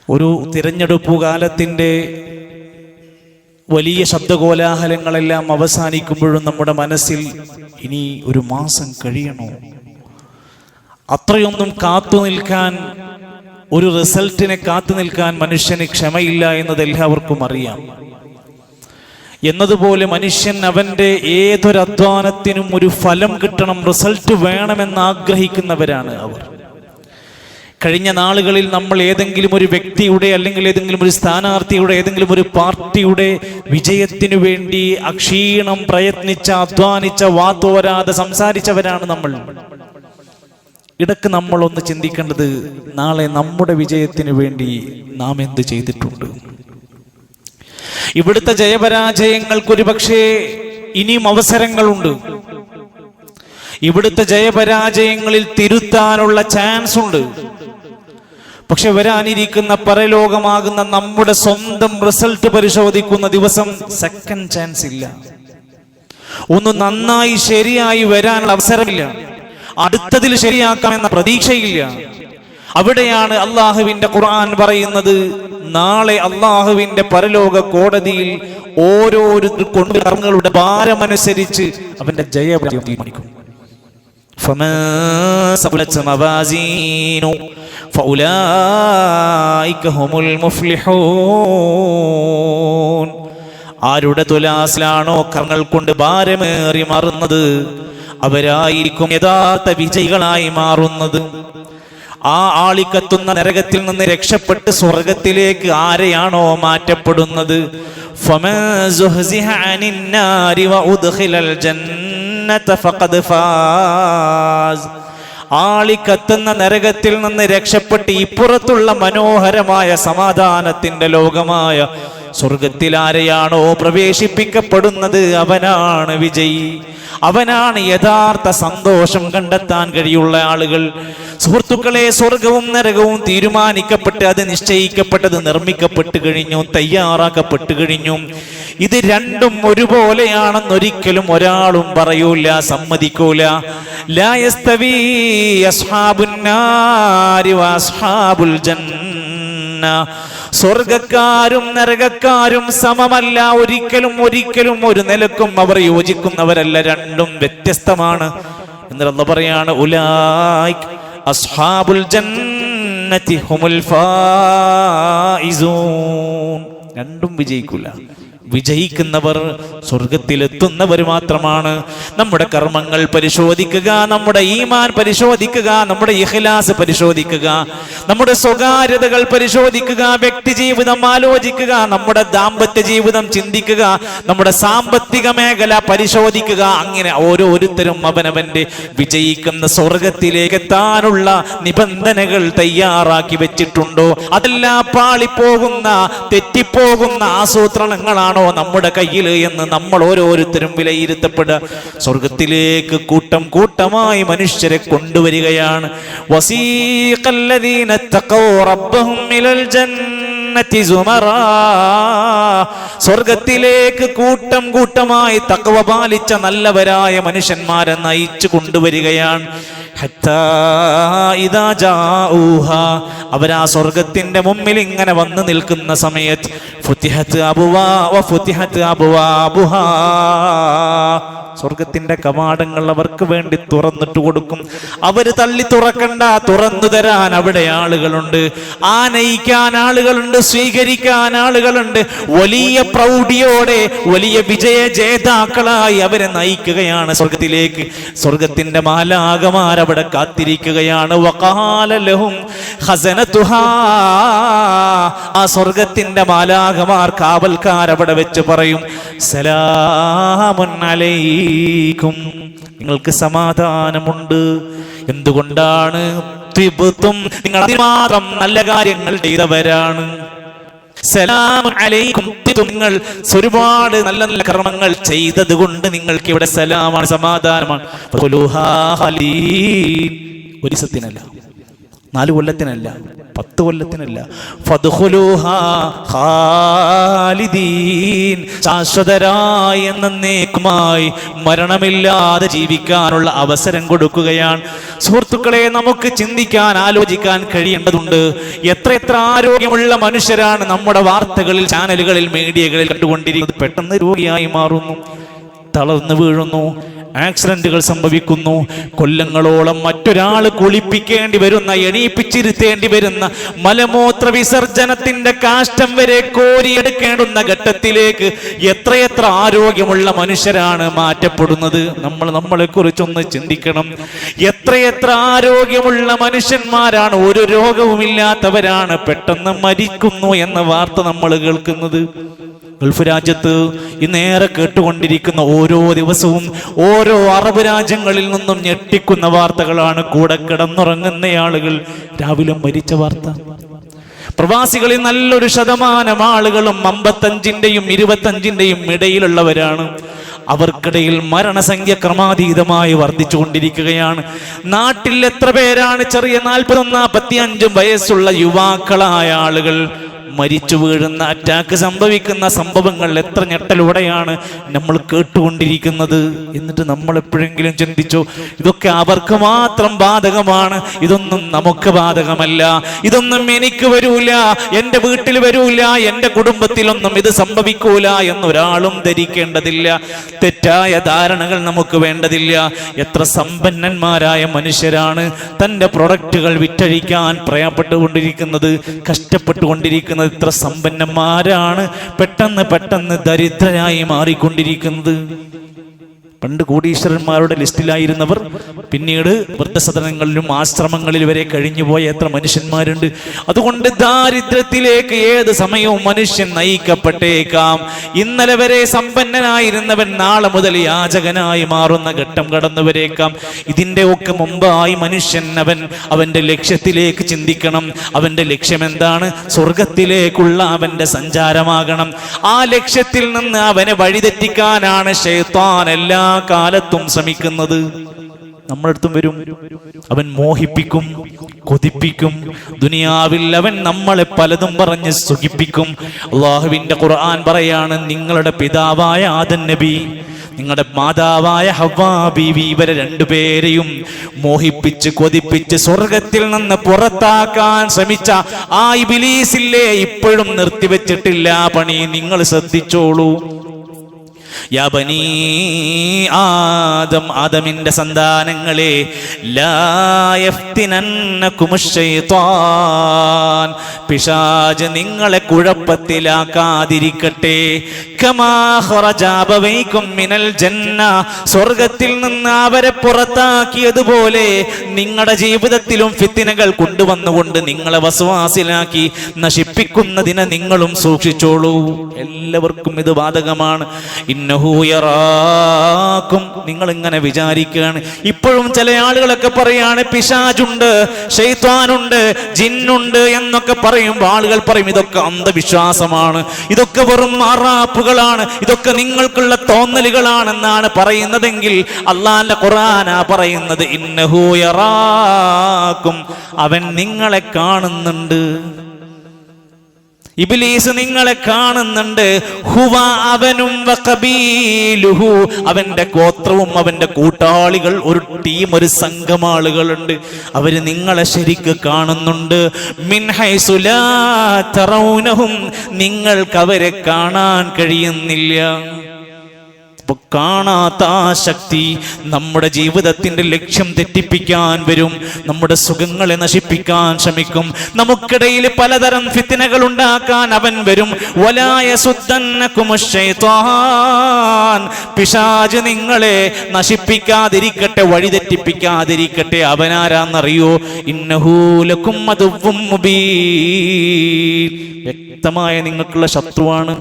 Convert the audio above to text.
ഒരു തിരഞ്ഞെടുപ്പ് കാലത്തിൻ്റെ വലിയ ശബ്ദകോലാഹലങ്ങളെല്ലാം അവസാനിക്കുമ്പോഴും നമ്മുടെ മനസ്സിൽ ഇനി ഒരു മാസം കഴിയണോ, അത്രയൊന്നും കാത്തു നിൽക്കാൻ, ഒരു റിസൾട്ടിനെ കാത്തു നിൽക്കാൻ മനുഷ്യന് ക്ഷമയില്ല എന്നത് എല്ലാവർക്കും അറിയാം. എന്നതുപോലെ മനുഷ്യൻ അവൻ്റെ ഏതൊരു അധ്വാനത്തിനും ഒരു ഫലം കിട്ടണം, റിസൾട്ട് വേണമെന്ന് ആഗ്രഹിക്കുന്നവരാണ് അവർ. കഴിഞ്ഞ നാളുകളിൽ നമ്മൾ ഏതെങ്കിലും ഒരു വ്യക്തിയുടെ അല്ലെങ്കിൽ ഏതെങ്കിലും ഒരു സ്ഥാനാർത്ഥിയുടെ ഏതെങ്കിലും ഒരു പാർട്ടിയുടെ വിജയത്തിനു വേണ്ടി അക്ഷീണം പ്രയത്നിച്ച, അധ്വാനിച്ച, വാത്തോരാതെ സംസാരിച്ചവരാണ് നമ്മൾ. ഇടക്ക് നമ്മളൊന്ന് ചിന്തിക്കേണ്ടത്, നാളെ നമ്മുടെ വിജയത്തിനു വേണ്ടി നാം എന്ത് ചെയ്തിട്ടുണ്ട്? ഇവിടുത്തെ ജയപരാജയങ്ങൾക്കൊരു പക്ഷേ ഇനിയും അവസരങ്ങളുണ്ട്. ഇവിടുത്തെ ജയപരാജയങ്ങളിൽ തിരുത്താനുള്ള ചാൻസ് ഉണ്ട്. പക്ഷെ വരാനിരിക്കുന്ന പരലോകമാകുന്ന നമ്മുടെ സ്വന്തം റിസൾട്ട് പരിശോധിക്കുന്ന ദിവസം സെക്കൻഡ് ചാൻസ് ഇല്ല. ഒന്ന് നന്നായി ശരിയായി വരാനുള്ള അവസരമില്ല. അടുത്തതിൽ ശരിയാക്കാമെന്ന പ്രതീക്ഷയില്ല. അവിടെയാണ് അള്ളാഹുവിന്റെ ഖുർആൻ പറയുന്നത്, നാളെ അള്ളാഹുവിന്റെ പരലോക കോടതിയിൽ ഓരോരുത്തർ കൊണ്ട് കർമ്മങ്ങളുടെ ഭാരമനുസരിച്ച് അവന്റെ ജയം തീരുമാനിക്കും. ആരുടെ തുലാസിലാണോ കർമ്മങ്ങൾ കൊണ്ട് ഭാരമേറി മാറുന്നത്, അവരായിരിക്കും യഥാർത്ഥ വിജയികളായി മാറുന്നത്. ആ ആളിക്കത്തുന്ന നരകത്തിൽ നിന്ന് രക്ഷപ്പെട്ട് സ്വർഗത്തിലേക്ക് ആരെയാണോ മാറ്റപ്പെടുന്നത്, ആളിക്കത്തുന്ന നരകത്തിൽ നിന്ന് രക്ഷപ്പെട്ട് ഇപ്പുറത്തുള്ള മനോഹരമായ സമാധാനത്തിന്റെ ലോകമായ സ്വർഗത്തിൽ ആരെയാണോ പ്രവേശിപ്പിക്കപ്പെടുന്നത്, അവനാണ് വിജയി. അവനാണ് യഥാർത്ഥ സന്തോഷം കണ്ടെത്താൻ കഴിയുള്ള ആളുകൾ. സുഹൃത്തുക്കളെ, സ്വർഗവും നരകവും തീരുമാനിക്കപ്പെട്ട് അത് നിശ്ചയിക്കപ്പെട്ടത് നിർമ്മിക്കപ്പെട്ട് കഴിഞ്ഞു, തയ്യാറാക്കപ്പെട്ടു കഴിഞ്ഞു. ഇത് രണ്ടും ഒരുപോലെയാണെന്നൊരിക്കലും ഒരാളും പറയൂല, സമ്മതിക്കൂല. ലാ യസ്തവി അസ്ഹാബുൻ നാരി വഅസ്ഹാബുൽ ജന്ന, സ്വർഗക്കാരും നരകക്കാരും സമമല്ല. ഒരിക്കലും ഒരിക്കലും ഒരു നിലക്കും അവർ യോജിക്കുന്നവരല്ല. രണ്ടും വ്യത്യസ്തമാണ് എന്ന് അല്ലാഹു പറയാണ്. ഉലൈക അസ്ഹാബുൽ ജന്നതി ഹുമുൽ ഫായിസൂൻ. രണ്ടും വിജയിക്കില്ല. വിജയിക്കുന്നവർ സ്വർഗത്തിലെത്തുന്നവർ മാത്രമാണ്. നമ്മുടെ കർമ്മങ്ങൾ പരിശോധിക്കുക, നമ്മുടെ ഈമാൻ പരിശോധിക്കുക, നമ്മുടെ ഇഖ്ലാസ് പരിശോധിക്കുക, നമ്മുടെ സ്വകാര്യതകൾ പരിശോധിക്കുക, വ്യക്തി ജീവിതം ആലോചിക്കുക, നമ്മുടെ ദാമ്പത്യ ജീവിതം ചിന്തിക്കുക, നമ്മുടെ സാമ്പത്തിക മേഖല പരിശോധിക്കുക. അങ്ങനെ ഓരോരുത്തരും അവനവന്റെ വിജയിക്കുന്ന സ്വർഗത്തിലേക്ക് എത്താനുള്ള നിബന്ധനകൾ തയ്യാറാക്കി വെച്ചിട്ടുണ്ടോ? അതെല്ലാം പാളിപ്പോകുന്ന, തെറ്റിപ്പോകുന്ന ആസൂത്രണങ്ങളാണ് നമ്മുടെ കയ്യിൽ എന്ന് നമ്മൾ ഓരോരുത്തരും വിലയിരുത്തപ്പെടുക. സ്വർഗത്തിലേക്ക് കൂട്ടം കൂട്ടമായി മനുഷ്യരെ കൊണ്ടുവരികയാണ്. വസീഖല്ലദീന തഖൗ റബ്ബഹും ഇലൽ ജന്നതി സുമറാ, സ്വർഗത്തിലേക്ക് കൂട്ടം കൂട്ടമായി തഖ്വ പാലിച്ച നല്ലവരായ മനുഷ്യന്മാരെ നയിച്ചു കൊണ്ടുവരികയാണ്. അവരാ സ്വർഗത്തിന്റെ മുമ്പിൽ ഇങ്ങനെ വന്നു നിൽക്കുന്ന സമയത്ത് സ്വർഗത്തിന്റെ കവാടങ്ങൾ അവർക്ക് വേണ്ടി തുറന്നിട്ട് കൊടുക്കും. അവര് തള്ളി തുറക്കണ്ട, തുറന്നു തരാൻ അവിടെ ആളുകളുണ്ട്, ആനയിക്കാൻ ആളുകളുണ്ട്, സ്വീകരിക്കാൻ ആളുകളുണ്ട്. വലിയ പ്രൗഢിയോടെ വലിയ വിജയ ജേതാക്കളായി അവരെ നയിക്കുകയാണ് സ്വർഗത്തിലേക്ക്. സ്വർഗത്തിന്റെ മാലാകമാർ അവിടെ കാത്തിരിക്കുകയാണ്. വഖാല ലഹും ഖസനതുഹാ, ആ സ്വർഗത്തിന്റെ മാലാകമാർ, കാവൽക്കാർ അവിടെ വെച്ച് പറയും, സലാമുൻ അലൈക്കും, നിങ്ങൾക്ക് സമാധാനമുണ്ട്. എന്തുകൊണ്ടാണ്? ത്വിബ്തും, നിങ്ങൾ അതിമാത്രം നല്ല കാര്യങ്ങൾ ചെയ്തവരാണ്. സലാമുൻ അലൈക്കും, നിങ്ങൾ ഒരുപാട് നല്ല നല്ല കർമ്മങ്ങൾ ചെയ്തത് കൊണ്ട് നിങ്ങൾക്ക് ഇവിടെ സലാമാണ്, സമാധാനമാണ്. ഒരു ദിവസത്തിനല്ല, 4 കൊല്ലത്തിനല്ല, 10 കൊല്ലത്തിനല്ല. ഫദ്ഖുലൂഹാ ഖാലിദീൻ, ശാശ്വതരായി എന്നേക്കുമായി മരണമില്ലാതെ ജീവിക്കാനുള്ള അവസരം കൊടുക്കുകയാണ്. സുഹൃത്തുക്കളെ, നമുക്ക് ചിന്തിക്കാൻ ആലോചിക്കാൻ കഴിയേണ്ടതുണ്ട്. എത്ര ആരോഗ്യമുള്ള മനുഷ്യരാണ് നമ്മുടെ വാർത്തകളിൽ, ചാനലുകളിൽ, മീഡിയകളിൽ കണ്ടുകൊണ്ടിരിക്കുന്നത്. പെട്ടെന്ന് രോഗിയായി മാറുന്നു, തളർന്നു വീഴുന്നു, ആക്സിഡന്റുകൾ സംഭവിക്കുന്നു. കൊല്ലങ്ങളോളം മറ്റൊരാൾ കുളിപ്പിക്കേണ്ടി വരുന്ന, എണീപ്പിച്ചിരുത്തേണ്ടി വരുന്ന, മലമൂത്ര വിസർജനത്തിന്റെ കാഷ്ടം വരെ കോരിയെടുക്കേണ്ടുന്ന ഘട്ടത്തിലേക്ക് എത്ര ആരോഗ്യമുള്ള മനുഷ്യരാണ് മാറ്റപ്പെടുന്നത്. നമ്മളെ കുറിച്ചൊന്ന് ചിന്തിക്കണം. എത്ര ആരോഗ്യമുള്ള മനുഷ്യന്മാരാണ്, ഒരു രോഗവുമില്ലാത്തവരാണ് പെട്ടെന്ന് മരിക്കുന്നു എന്ന വാർത്ത നമ്മൾ കേൾക്കുന്നത്. ഗൾഫ് രാജ്യത്ത് ഇന്നേറെ കേട്ടുകൊണ്ടിരിക്കുന്ന ഓരോ ദിവസവും ഓരോ അറബ് രാജ്യങ്ങളിൽ നിന്നും ഞെട്ടിക്കുന്ന വാർത്തകളാണ്. കൂടെ കിടന്നുറങ്ങുന്ന ആളുകൾ രാവിലെ മരിച്ച വാർത്ത. പ്രവാസികളിൽ നല്ലൊരു ശതമാനം ആളുകളും 55-ന്റെയും 25-ന്റെയും ഇടയിലുള്ളവരാണ്. അവർക്കിടയിൽ മരണസംഖ്യ ക്രമാതീതമായി വർദ്ധിച്ചുകൊണ്ടിരിക്കുകയാണ്. നാട്ടിൽ എത്ര പേരാണ് ചെറിയ 40-45 വയസ്സുള്ള യുവാക്കളായ ആളുകൾ മരിച്ചു വീഴുന്ന, അറ്റാക്ക് സംഭവിക്കുന്ന സംഭവങ്ങൾ എത്ര ഞെട്ടലോടെയാണ് നമ്മൾ കേട്ടുകൊണ്ടിരിക്കുന്നത്. എന്നിട്ട് നമ്മൾ എപ്പോഴെങ്കിലും ചിന്തിച്ചോ, ഇതൊക്കെ അവർക്ക് മാത്രം ബാധകമാണ്, ഇതൊന്നും നമുക്ക് ബാധകമല്ല, ഇതൊന്നും എനിക്ക് വരൂല, എൻ്റെ വീട്ടിൽ വരൂല, എൻ്റെ കുടുംബത്തിലൊന്നും ഇത് സംഭവിക്കൂല എന്നൊരാളും ധരിക്കേണ്ടതില്ല. തെറ്റായ ധാരണകൾ നമുക്ക് വേണ്ടതില്ല. എത്ര സമ്പന്നന്മാരായ മനുഷ്യരാണ് തൻ്റെ പ്രൊഡക്റ്റുകൾ വിറ്റഴിക്കാൻ പ്രയാപ്പെട്ടുകൊണ്ടിരിക്കുന്നത്, കഷ്ടപ്പെട്ടുകൊണ്ടിരിക്കുന്നത്. ഇത്ര സമ്പന്നന്മാരാണ് പെട്ടെന്ന് ദരിദ്രരായി മാറിക്കൊണ്ടിരിക്കുന്നത്. പണ്ട് കോടീശ്വരന്മാരുടെ ലിസ്റ്റിലായിരുന്നവർ പിന്നീട് വൃദ്ധസദനങ്ങളിലും ആശ്രമങ്ങളിൽ വരെ കഴിഞ്ഞുപോയ എത്ര മനുഷ്യന്മാരുണ്ട്. അതുകൊണ്ട് ദാരിദ്ര്യത്തിലേക്ക് ഏത് സമയവും മനുഷ്യൻ നയിക്കപ്പെട്ടേക്കാം. ഇന്നലെ വരെ സമ്പന്നനായിരുന്നവൻ നാളെ മുതൽ യാചകനായി മാറുന്ന ഘട്ടം കടന്നുവരേക്കാം. ഇതിൻ്റെ ഒക്കെ മുമ്പായി മനുഷ്യൻ അവൻ്റെ ലക്ഷ്യത്തിലേക്ക് ചിന്തിക്കണം. അവൻ്റെ ലക്ഷ്യം എന്താണ്? സ്വർഗത്തിലേക്കുള്ള അവൻ്റെ സഞ്ചാരമാകണം. ആ ലക്ഷ്യത്തിൽ നിന്ന് അവനെ വഴിതെറ്റിക്കാനാണ് ശൈത്താൻ എല്ലാ കാലത്തും ശ്രമിക്കുന്നത്. നമ്മുടെ അടുത്തും വരും, അവൻ മോഹിപ്പിക്കും, കൊതിപ്പിക്കും. ദുനിയാവിൽ അവൻ നമ്മളെ പലതും പറഞ്ഞ് സുഖിപ്പിക്കും. അല്ലാഹുവിന്റെ ഖുർആൻ പറയാണ്, നിങ്ങളുടെ പിതാവായ ആദം നബി, നിങ്ങളുടെ മാതാവായ ഹവ്വാ ബീവി, ഇവരെ രണ്ടുപേരെയും മോഹിപ്പിച്ച് കൊതിപ്പിച്ച് സ്വർഗത്തിൽ നിന്ന് പുറത്താക്കാൻ ശ്രമിച്ച ആ ഇബ്ലീസില്ലേ, ഇപ്പോഴും നിർത്തിവെച്ചിട്ടില്ല പണി. നിങ്ങൾ ശ്രദ്ധിച്ചോളൂ. യാ ബനീ ആദം, ആദമിന്റെ സന്താനങ്ങളെ, ലാ യഫ്തിനന്നകുമുശ് ശൈത്താൻ, പിശാച് നിങ്ങളെ കുഴപ്പത്തിലാക്കാതിരിക്കട്ടെ. കമാ ഖറജ അബവൈകും മിനൽ ജന്ന, സ്വർഗത്തിൽ നിന്ന് അവരെ പുറത്താക്കിയതുപോലെ നിങ്ങളുടെ ജീവിതത്തിലും ഫിത്നകൾ കൊണ്ടുവന്നുകൊണ്ട് നിങ്ങളെ വസ്വാസിലാക്കി നശിപ്പിക്കുന്നതിനെ നിങ്ങളും സൂക്ഷിച്ചോളൂ. എല്ലാവർക്കും ഇത് ബാധകമാണ്. ഇന്നഹു യറാക്കും, നിങ്ങൾ ഇങ്ങനെ വിചാരിക്കുകയാണ്. ഇപ്പോഴും ചില ആളുകളൊക്കെ പറയാണ് പിശാചുണ്ട്, ശൈത്വാനുണ്ട്, ജിന്നുണ്ട് എന്നൊക്കെ പറയുമ്പോൾ ആളുകൾ പറയും ഇതൊക്കെ അന്ധവിശ്വാസമാണ്, ഇതൊക്കെ വെറും മാറാപ്പുകളാണ്, ഇതൊക്കെ നിങ്ങൾക്കുള്ള തോന്നലുകളാണെന്നാണ് പറയുന്നതെങ്കിൽ അല്ലാഹുവിന്റെ ഖുർആനാ പറയുന്നത് ഇന്നഹു യറാക്കും, അവൻ നിങ്ങളെ കാണുന്നുണ്ട്. ഇബ്ലീസ് നിങ്ങളെ കാണുന്നുണ്ട്. ഹുവ, അവനും വഖബീലുഹു, അവന്റെ ഗോത്രവും അവന്റെ കൂട്ടാളികൾ, ഒരു ടീം, ഒരു സംഘം ആളുകളുണ്ട്. അവര് നിങ്ങളെ ശരിക്ക് കാണുന്നുണ്ട്. മിൻ ഹൈസു ലാ തറൗനഹും, നിങ്ങൾക്ക് അവരെ കാണാൻ കഴിയുന്നില്ല. അപ്പൊ കാണാത്ത ആ ശക്തി നമ്മുടെ ജീവിതത്തിന്റെ ലക്ഷ്യം തെറ്റിപ്പിക്കാൻ വരും, നമ്മുടെ സുഖങ്ങളെ നശിപ്പിക്കാൻ ശ്രമിക്കും, നമുക്കിടയിൽ പലതരം ഫിത്നകൾ ഉണ്ടാക്കാൻ അവൻ വരും. വലാ യസുദ്ദന്നകുമുശ് ശൈത്താൻ, പിശാച് നിങ്ങളെ നശിപ്പിക്കാതിരിക്കട്ടെ, വഴിതെറ്റിപ്പിക്കാതിരിക്കട്ടെ. അവനാരാന്നറിയോ? ഇന്നഹു ലകും അദുവ്വും മുബീൻ, വ്യക്തമായ നിങ്ങൾക്കുള്ള ശത്രുവാണ്.